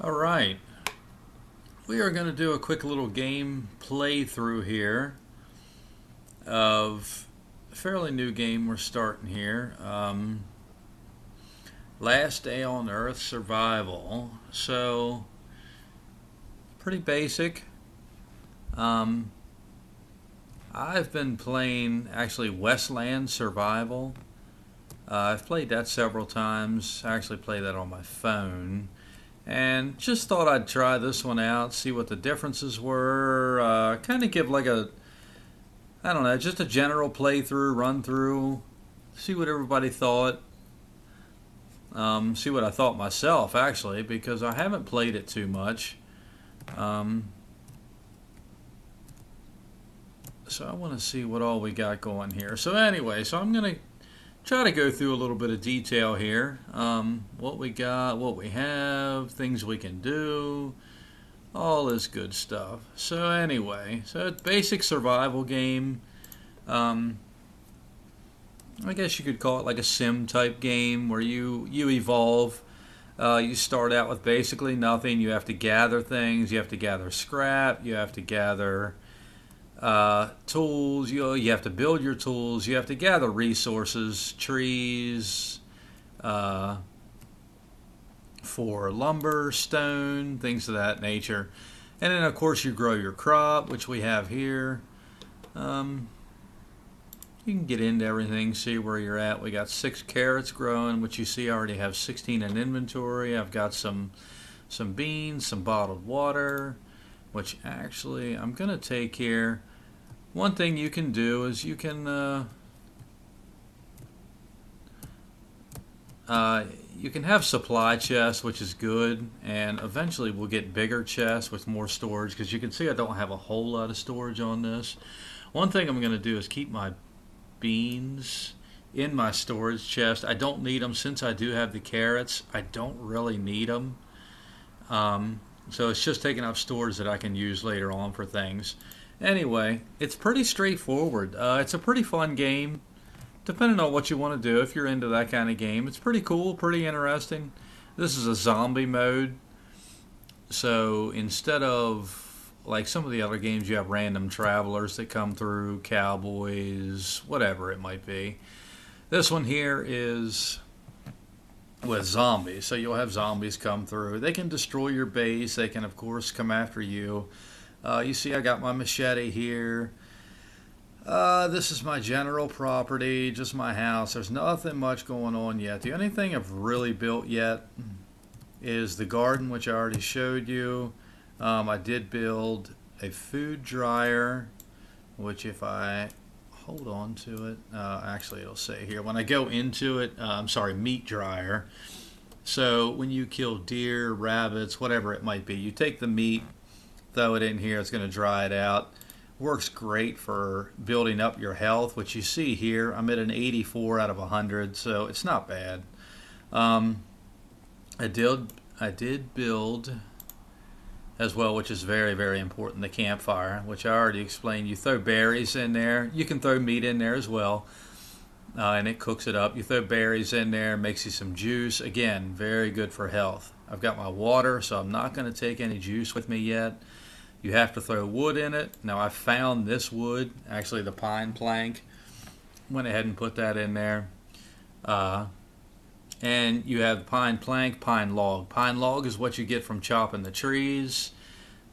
All right, we are going to do a quick little game playthrough here of a fairly new game we're starting here. Last Day on Earth Survival. So, pretty basic. Um, I've been playing actually Westland Survival. I've played that several times. I actually play that on my phone. And just thought I'd try this one out, see what the differences were. Kind of give like I don't know, just a general playthrough, run through, see what everybody thought. See what I thought myself, actually, because I haven't played it too much. Um, so I want to see what all we got going here. So anyway, so I'm going to try to go through a little bit of detail here. What we got, what we have, things we can do, all this good stuff. So anyway, so it's basic survival game. Um, I guess you could call it like a sim type game where you evolve. You start out with basically nothing. You have to gather things. You have to gather scrap. You have to gather tools. You have to build your tools. You have to gather resources, trees, uh, for lumber, stone, things of that nature. And then, of course, you grow your crop, which we have here. Um, you can get into everything, see where you're at. We got 6 carrots growing, which you see I already have 16 in inventory. I've got some beans, some bottled water, which actually I'm going to take here. One thing you can do is you can have supply chests, which is good, and eventually we'll get bigger chests with more storage, because you can see I don't have a whole lot of storage on this. One thing I'm going to do is keep my beans in my storage chest. I don't need them since I do have the carrots. I don't really need them. So it's just taking up storage that I can use later on for things. Anyway, it's pretty straightforward. It's a pretty fun game, depending on what you want to do. If you're into that kind of game, it's pretty cool, pretty interesting. This is a zombie mode, so instead of like some of the other games, you have random travelers that come through, cowboys, whatever it might be. This one here is with zombies, so you'll have zombies come through. They can destroy your base. They can, of course, come after you. You see I got my machete here. This is my general property, just my house. There's nothing much going on yet. The only thing I've really built yet is the garden, which I already showed you. I did build a food dryer, which if I hold on to it, actually it'll say here, when I go into it, meat dryer. So when you kill deer, rabbits, whatever it might be, you take the meat, throw it in here, it's going to dry it out. Works great for building up your health, which you see here. I'm at an 84 out of 100, so it's not bad. I did build as well, which is very, very important, the campfire, which I already explained. You throw berries in there. You can throw meat in there as well, and it cooks it up. You throw berries in there, makes you some juice. Again, very good for health. I've got my water, so I'm not going to take any juice with me yet. You have to throw wood in it. Now, I found this wood, actually the pine plank. Went ahead and put that in there. And you have pine plank, pine log. Pine log is what you get from chopping the trees.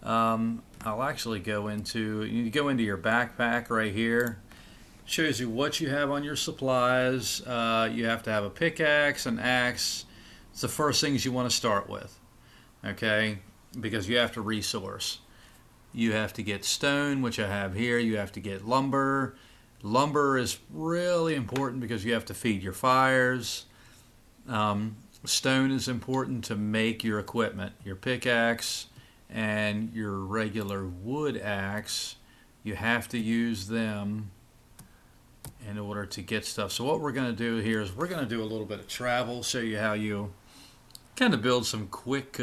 I'll actually you go into your backpack right here. Shows you what you have on your supplies. You have to have a pickaxe, an axe. It's the first things you want to start with, okay? Because you have to resource. You have to get stone, which I have here. You have to get lumber. Lumber is really important because you have to feed your fires. Stone is important to make your equipment, your pickaxe and your regular wood axe. You have to use them in order to get stuff. So what we're going to do here is we're going to do a little bit of travel, show you how you kind of build some quick,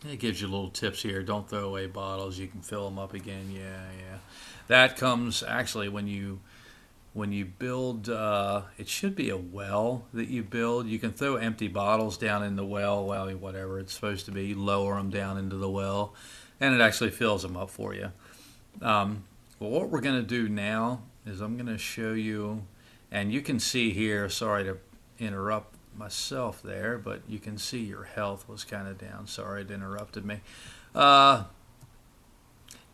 it gives you little tips here. Don't throw away bottles. You can fill them up again. Yeah. That comes actually when you when you build, it should be a well that you build. You can throw empty bottles down in the well, whatever it's supposed to be. You lower them down into the well, and it actually fills them up for you. Well, what we're going to do now is I'm going to show you, and you can see here, sorry to interrupt myself there, but you can see your health was kind of down. Sorry it interrupted me.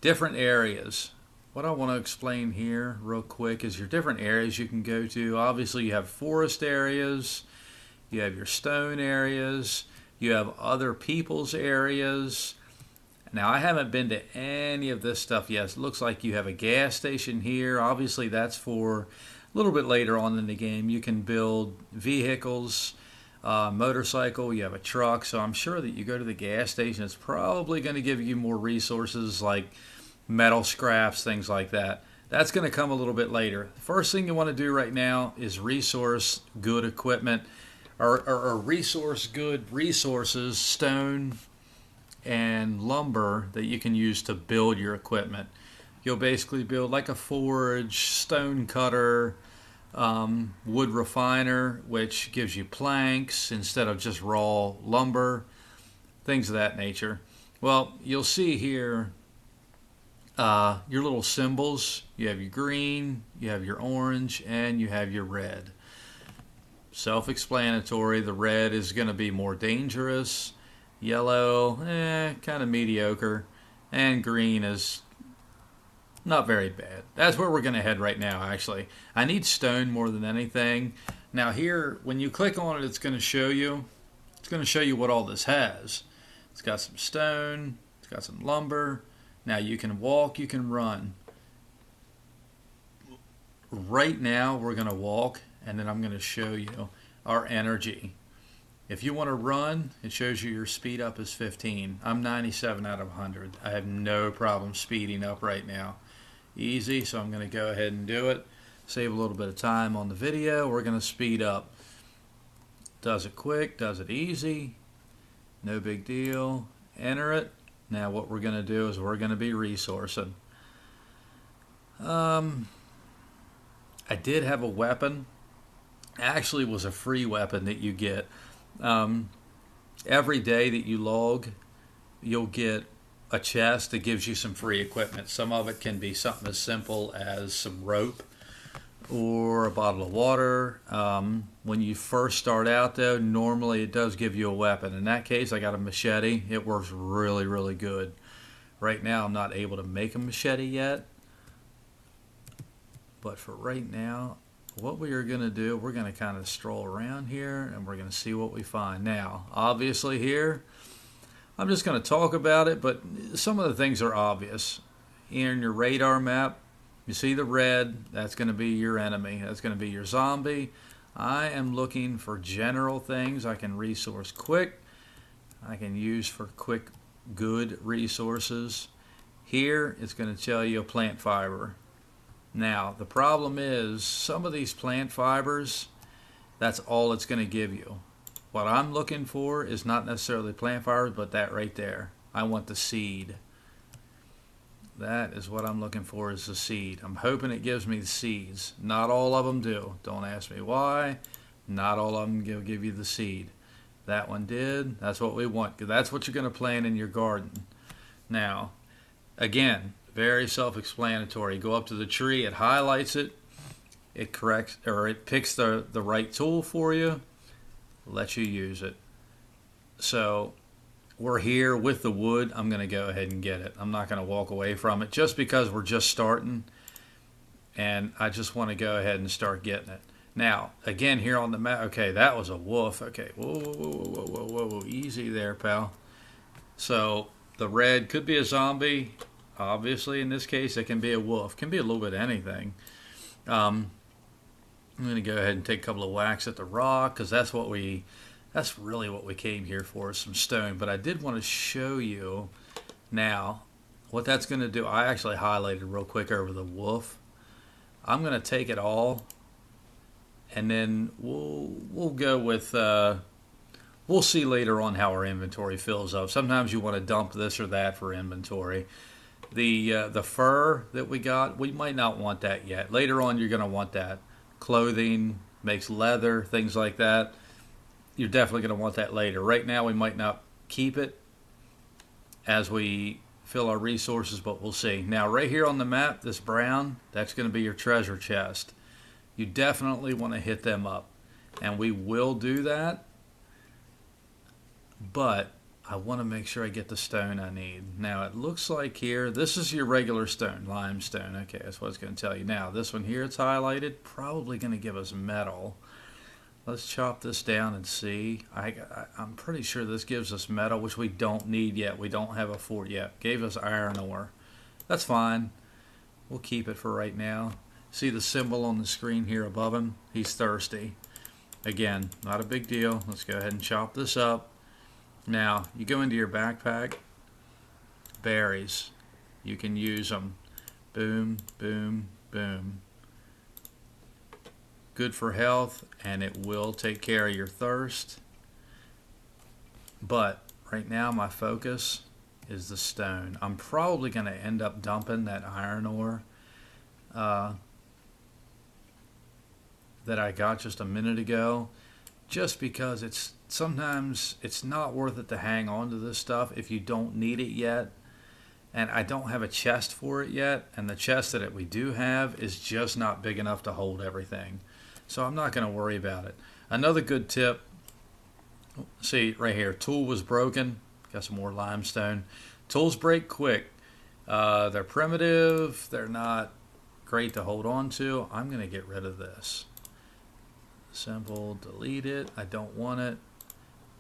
Different areas. What I want to explain here real quick is your different areas you can go to. Obviously you have forest areas, you have your stone areas, you have other people's areas. Now I haven't been to any of this stuff yet. It looks like you have a gas station here. Obviously that's for a little bit later on in the game. You can build vehicles, motorcycle, you have a truck. So I'm sure that you go to the gas station, it's probably going to give you more resources like metal scraps, things like that. That's going to come a little bit later. First thing you want to do right now is resource good equipment or resource good resources, stone and lumber that you can use to build your equipment. You'll basically build like a forge, stone cutter, wood refiner, which gives you planks instead of just raw lumber, things of that nature. Well, you'll see here your little symbols. You have your green, you have your orange, and you have your red. Self-explanatory. The red is going to be more dangerous. Yellow, kind of mediocre. And green is not very bad. That's where we're going to head right now, actually. I need stone more than anything. Now here, when you click on it, it's going to show you what all this has. It's got some stone, it's got some lumber. Now you can walk, you can run. Right now we're going to walk, and then I'm going to show you our energy. If you want to run, it shows you your speed up is 15. I'm 97 out of 100. I have no problem speeding up right now. Easy, so I'm going to go ahead and do it. Save a little bit of time on the video. We're going to speed up. Does it quick, does it easy. No big deal. Enter it. Now what we're going to do is we're going to be resourcing. I did have a weapon. Actually, it was a free weapon that you get. Every day that you log, you'll get a chest that gives you some free equipment. Some of it can be something as simple as some rope or a bottle of water. When you first start out though, normally it does give you a weapon. In that case, I got a machete. It works really, really good. Right now, I'm not able to make a machete yet. But for right now, what we are going to do, we're going to kind of stroll around here and we're going to see what we find. Now, obviously here, I'm just going to talk about it, but some of the things are obvious. In your radar map, you see the red, that's going to be your enemy. That's going to be your zombie. I am looking for general things I can resource quick. I can use for quick, good resources. Here, it's going to tell you a plant fiber. Now, the problem is some of these plant fibers, that's all it's going to give you. What I'm looking for is not necessarily plant fibers, but that right there. I want the seed. That is what I'm looking for, is the seed. I'm hoping it gives me the seeds. Not all of them do. Don't ask me why. Not all of them will give you the seed. That one did. That's what we want. That's what you're going to plant in your garden. Now, again, very self-explanatory. Go up to the tree. It highlights it. It corrects, or it picks the right tool for you. Lets you use it. So we're here with the wood. I'm going to go ahead and get it. I'm not going to walk away from it just because we're just starting, and I just want to go ahead and start getting it. Now, again, here on the map, okay, that was a wolf. Okay, whoa, easy there, pal. So the red could be a zombie. Obviously, in this case, it can be a wolf. Can be a little bit of anything. I'm going to go ahead and take a couple of whacks at the rock because that's really what we came here for, is some stone. But I did want to show you now what that's going to do. I actually highlighted real quick over the wolf. I'm going to take it all, and then we'll go with we'll see later on how our inventory fills up. Sometimes you want to dump this or that for inventory. The fur that we got, we might not want that yet. Later on, you're going to want that. Clothing makes leather, things like that. You're definitely going to want that later. Right now, we might not keep it as we fill our resources, but we'll see. Now, right here on the map, this brown, that's going to be your treasure chest. You definitely want to hit them up, and we will do that, but I want to make sure I get the stone I need. Now, it looks like here, this is your regular stone, limestone. Okay, that's what it's going to tell you. Now, this one here, it's highlighted, probably going to give us metal. Let's chop this down and see. I'm pretty sure this gives us metal, which we don't need yet. We don't have a fort yet. Gave us iron ore. That's fine. We'll keep it for right now. See the symbol on the screen here above him? He's thirsty. Again, not a big deal. Let's go ahead and chop this up. Now, you go into your backpack. Berries. You can use them. Boom, boom, boom. Good for health, and it will take care of your thirst. But right now my focus is the stone. I'm probably going to end up dumping that iron ore that I got just a minute ago, just because sometimes it's not worth it to hang on to this stuff if you don't need it yet. And I don't have a chest for it yet, and the chest that we do have is just not big enough to hold everything. So I'm not going to worry about it. Another good tip, see right here, tool was broken. Got some more limestone. Tools break quick. They're primitive. They're not great to hold on to. I'm going to get rid of this. Simple, delete it. I don't want it.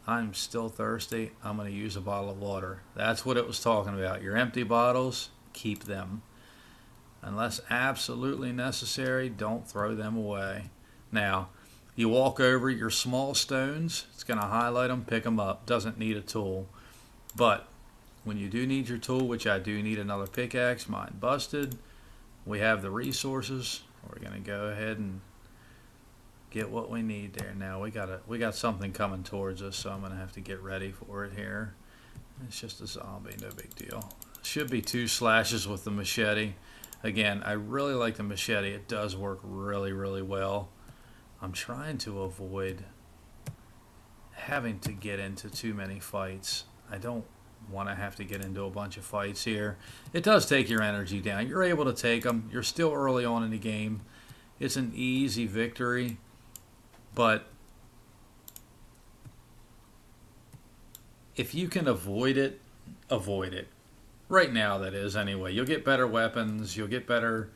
I'm still thirsty. I'm going to use a bottle of water. That's what it was talking about. Your empty bottles, keep them. Unless absolutely necessary, don't throw them away. Now, you walk over your small stones, it's going to highlight them, pick them up. Doesn't need a tool. But when you do need your tool, which I do need another pickaxe, mine busted, we have the resources. We're going to go ahead and get what we need there. Now, we got something coming towards us, so I'm going to have to get ready for it here. It's just a zombie, no big deal. Should be 2 slashes with the machete. Again, I really like the machete. It does work really, really well. I'm trying to avoid having to get into too many fights. I don't want to have to get into a bunch of fights here. It does take your energy down. You're able to take them. You're still early on in the game. It's an easy victory, but if you can avoid it, avoid it. Right now, that is, anyway. You'll get better weapons. You'll get better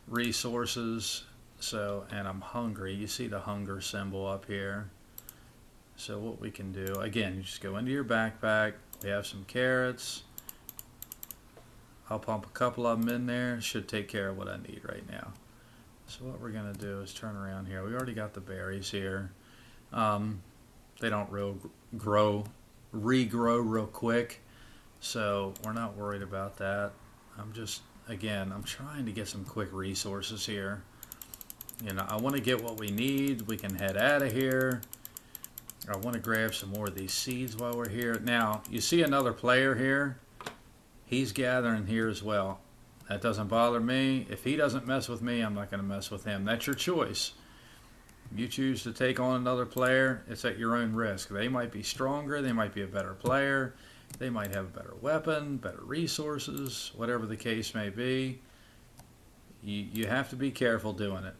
resources. So, and I'm hungry. You see the hunger symbol up here. So what we can do, again, you just go into your backpack. We have some carrots. I'll pump a couple of them in there. Should take care of what I need right now. So what we're going to do is turn around here. We already got the berries here. They don't regrow real quick. So we're not worried about that. I'm trying to get some quick resources here. You know, I want to get what we need. We can head out of here. I want to grab some more of these seeds while we're here. Now, you see another player here. He's gathering here as well. That doesn't bother me. If he doesn't mess with me, I'm not going to mess with him. That's your choice. You choose to take on another player, it's at your own risk. They might be stronger. They might be a better player. They might have a better weapon, better resources, whatever the case may be. You have to be careful doing it.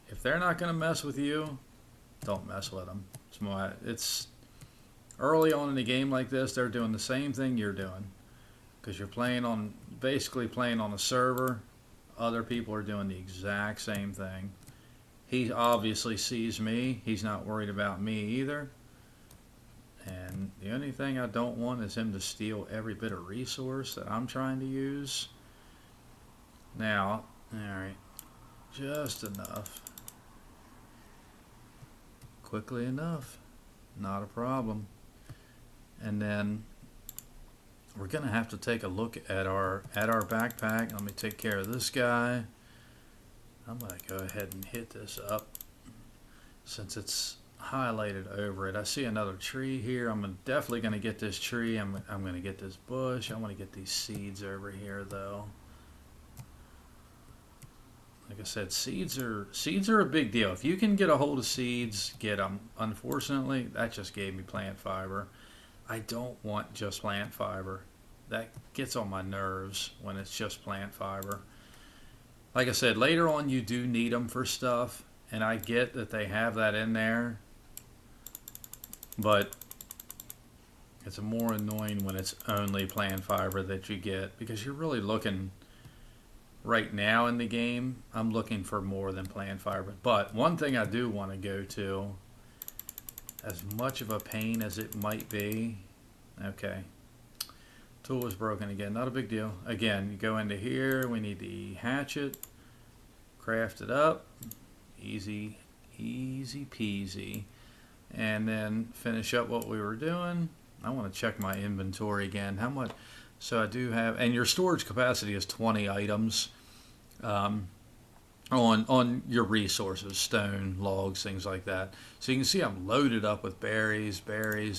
If they're not going to mess with you, don't mess with them. It's early on in a game like this, they're doing the same thing you're doing. Because you're basically playing on a server. Other people are doing the exact same thing. He obviously sees me. He's not worried about me either. And the only thing I don't want is him to steal every bit of resource that I'm trying to use. Now, alright, just enough. Quickly enough. Not a problem. And then we're going to have to take a look at our backpack. Let me take care of this guy. I'm going to go ahead and hit this up since it's highlighted over it. I see another tree here. I'm definitely going to get this tree. I'm going to get this bush. I want to get these seeds over here though. Like I said, seeds are a big deal. If you can get a hold of seeds, get them. Unfortunately, that just gave me plant fiber. I don't want just plant fiber. That gets on my nerves when it's just plant fiber. Like I said, later on you do need them for stuff, and I get that they have that in there, but it's more annoying when it's only plant fiber that you get, because you're really looking right now in the game. I'm looking for more than plant fiber. But one thing I do want to go to, as much of a pain as it might be, okay, tool was broken again, not a big deal. Again, you go into here, we need the hatchet, craft it up, easy peasy, and then finish up what we were doing. I want to check my inventory again. How much? So I do have, and your storage capacity is 20 items on your resources, stone, logs, things like that. So you can see I'm loaded up with berries.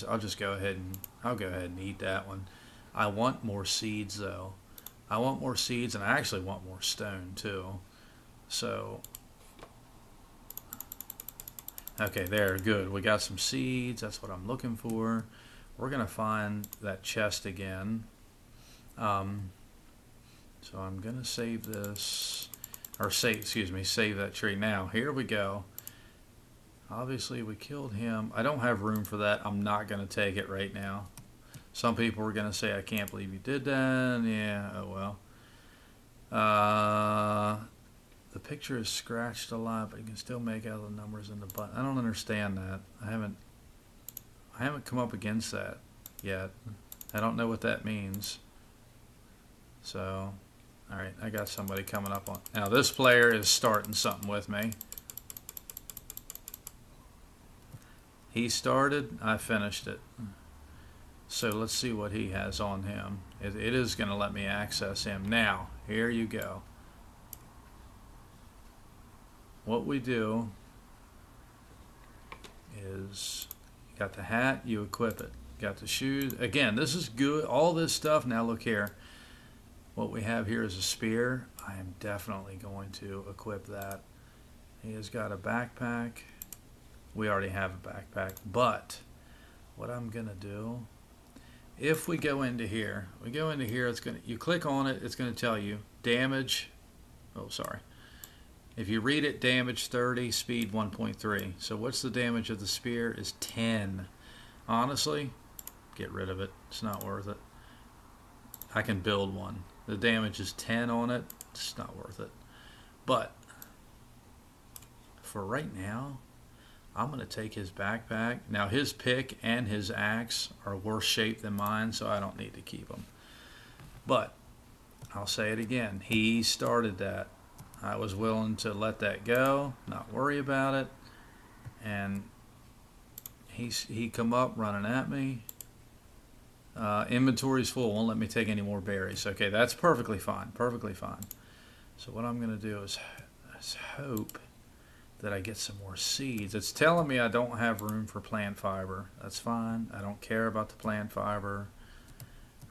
I'll just go ahead and eat that one. I want more seeds though. I want more seeds, and I actually want more stone too. So, okay, there, good. We got some seeds. That's what I'm looking for. We're gonna find that chest again. So I'm gonna save this, or save that tree. Now here we go. Obviously we killed him. I don't have room for that. I'm not gonna take it right now. Some people are gonna say, I can't believe you did that. Yeah, oh well. The picture is scratched a lot, but you can still make out the numbers in the button. I don't understand that. I haven't come up against that yet. I don't know what that means. So, all right, I got somebody coming up on. Now this player is starting something with me. He started, I finished it. So let's see what he has on him. It is going to let me access him. Now, here you go. What we do is, you got the hat, you equip it. Got the shoes. Again, this is good. All this stuff. Now look here. What we have here is a spear. I am definitely going to equip that. He has got a backpack. We already have a backpack. But what I'm going to do, if we go into here, it's going to, you click on it, it's going to tell you damage. Oh, sorry. If you read it, damage 30, speed 1.3. So what's the damage of the spear is 10. Honestly, get rid of it. It's not worth it. I can build one. The damage is 10 on it. It's not worth it. But for right now, I'm going to take his backpack. Now his pick and his axe are worse shape than mine, so I don't need to keep them. But I'll say it again. He started that. I was willing to let that go, not worry about it, and he come up running at me. Inventory's full, won't let me take any more berries. Okay, that's perfectly fine, perfectly fine. So what I'm going to do is hope that I get some more seeds. It's telling me I don't have room for plant fiber. That's fine. I don't care about the plant fiber.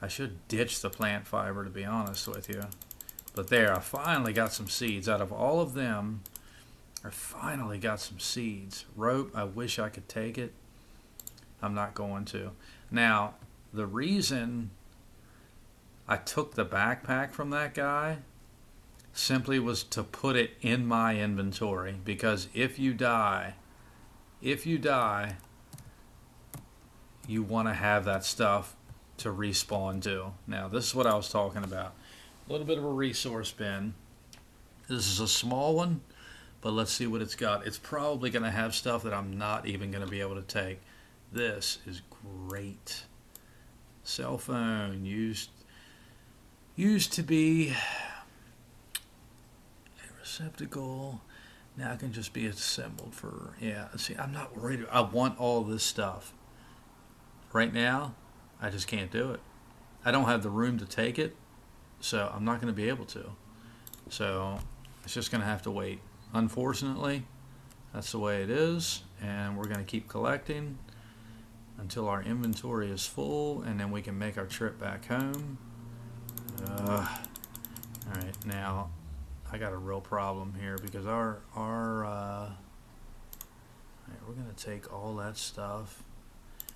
I should ditch the plant fiber, to be honest with you. But there, I finally got some seeds. Out of all of them, I finally got some seeds. Rope, I wish I could take it. I'm not going to. Now, the reason I took the backpack from that guy simply was to put it in my inventory. Because if you die, you want to have that stuff to respawn to. Now, this is what I was talking about. A little bit of a resource bin. This is a small one, but let's see what it's got. It's probably going to have stuff that I'm not even going to be able to take. This is great. Cell phone used to be a receptacle. Now it can just be assembled for, yeah. See, I'm not worried. I want all this stuff. Right now, I just can't do it. I don't have the room to take it. So I'm not going to be able to. So it's just going to have to wait. Unfortunately, That's the way it is, and we're going to keep collecting until our inventory is full, and then we can make our trip back home. Alright, now I got a real problem here because we're going to take all that stuff.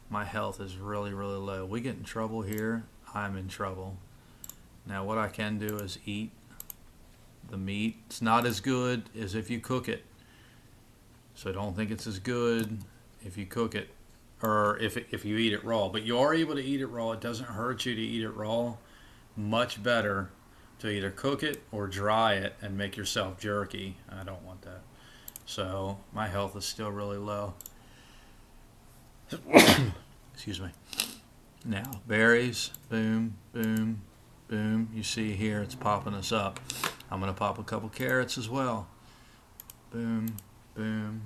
My health is really low. We get in trouble here, I'm in trouble. Now what I can do is eat the meat. It's not as good as if you cook it. So don't think it's as good if you cook it, or if you eat it raw. But you are able to eat it raw. It doesn't hurt you to eat it raw. Much better to either cook it or dry it and make yourself jerky. I don't want that. So my health is still really low. Excuse me. Now, berries, boom, boom, boom. You see here it's popping us up. I'm going to pop a couple carrots as well. Boom, boom,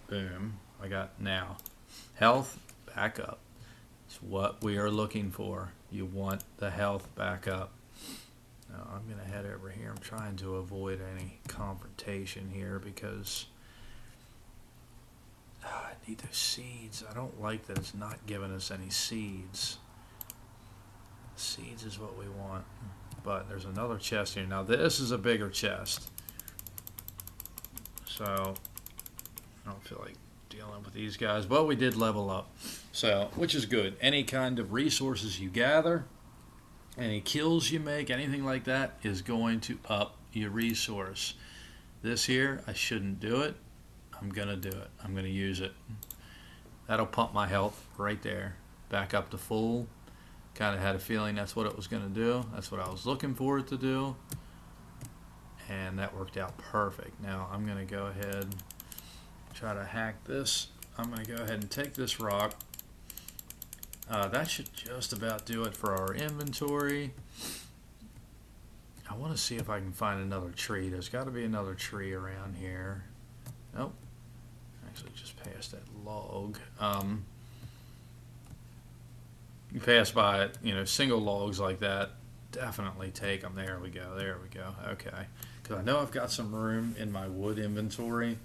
boom. I got now health back up. It's what we are looking for. You want the health back up. Now I'm going to head over here. I'm trying to avoid any confrontation here because I need those seeds. I don't like that it's not giving us any seeds. Seeds is what we want. But there's another chest here. Now this is a bigger chest. So I don't feel like dealing with these guys. But we did level up. So, which is good. Any kind of resources you gather, any kills you make, anything like that is going to up your resource. This here, I shouldn't do it. I'm going to do it. I'm going to use it. That'll pump my health right there. Back up to full. Kind of had a feeling that's what it was going to do. That's what I was looking for it to do. And that worked out perfect. Now I'm going to go ahead and try to hack this. I'm going to go ahead and take this rock. That should just about do it for our inventory. I want to see if I can find another tree. There's got to be another tree around here. Nope. Actually, just past that log. You pass by it, you know, single logs like that, definitely take them. There we go. There we go. Okay. Because I know I've got some room in my wood inventory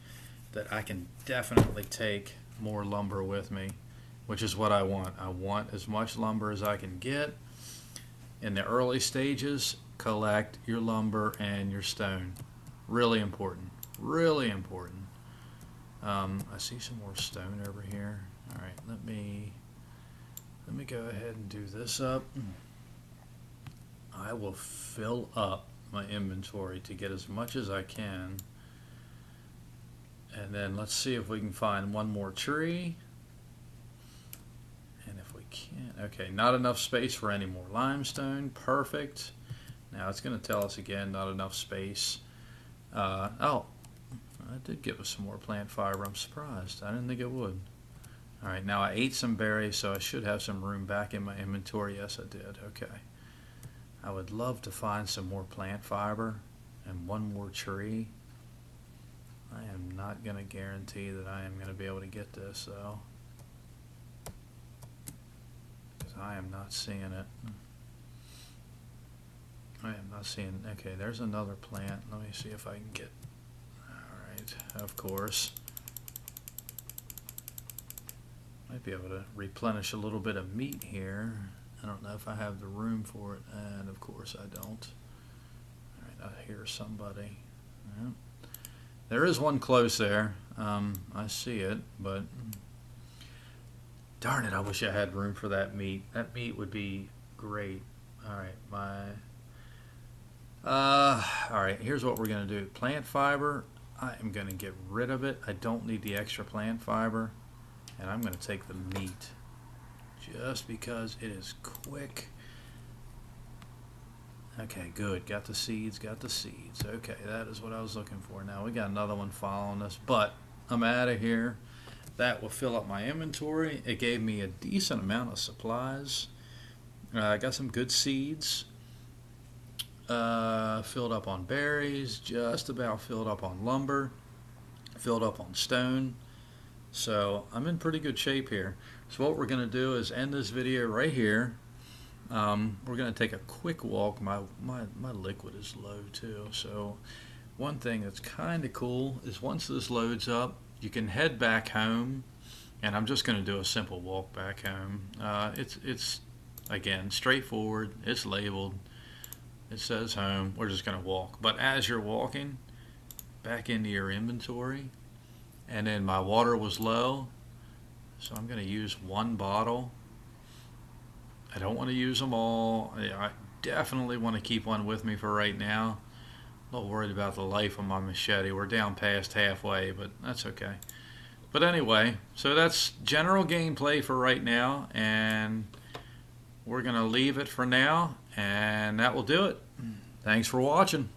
that I can definitely take more lumber with me, which is what I want. I want as much lumber as I can get. In the early stages, collect your lumber and your stone. Really important. Really important. I see some more stone over here. All right, let me go ahead and do this up. I will fill up my inventory to get as much as I can. And then let's see if we can find one more tree. And if we can't, okay, not enough space for any more limestone. Perfect. Now it's going to tell us again, not enough space. Oh, it did give us some more plant fiber. I'm surprised. I didn't think it would. All right, now I ate some berries, so I should have some room back in my inventory. Yes, I did. Okay. I would love to find some more plant fiber and one more tree. I am not going to guarantee that I am going to be able to get this, though, because I am not seeing it. I am not seeing. Okay, there's another plant. Let me see if I can get. All right, of course. Might be able to replenish a little bit of meat here. I don't know if I have the room for it, and of course I don't. All right, I hear somebody. Yep. There is one close there. I see it, but darn it, I wish I had room for that meat. That meat would be great. All right, all right, here's what we're going to do. Plant fiber, I am going to get rid of it. I don't need the extra plant fiber. And I'm going to take the meat just because it is quick. Okay, good. Got the seeds, got the seeds. Okay, that is what I was looking for. Now we got another one following us, but I'm out of here. That will fill up my inventory. It gave me a decent amount of supplies. I got some good seeds. Filled up on berries, just about filled up on lumber, filled up on stone. So I'm in pretty good shape here. So what we're going to do is end this video right here. We're going to take a quick walk. My liquid is low too, so One thing that's kind of cool is once this loads up, you can head back home, and I'm just going to do a simple walk back home. It's again straightforward. It's labeled. It says home. We're just going to walk. But as you're walking back into your inventory, and then my water was low, so I'm going to use one bottle. I don't want to use them all. I definitely want to keep one with me for right now. A little worried about the life of my machete. We're down past halfway, but that's okay. But anyway, so that's general gameplay for right now, and we're going to leave it for now, and that will do it. Thanks for watching.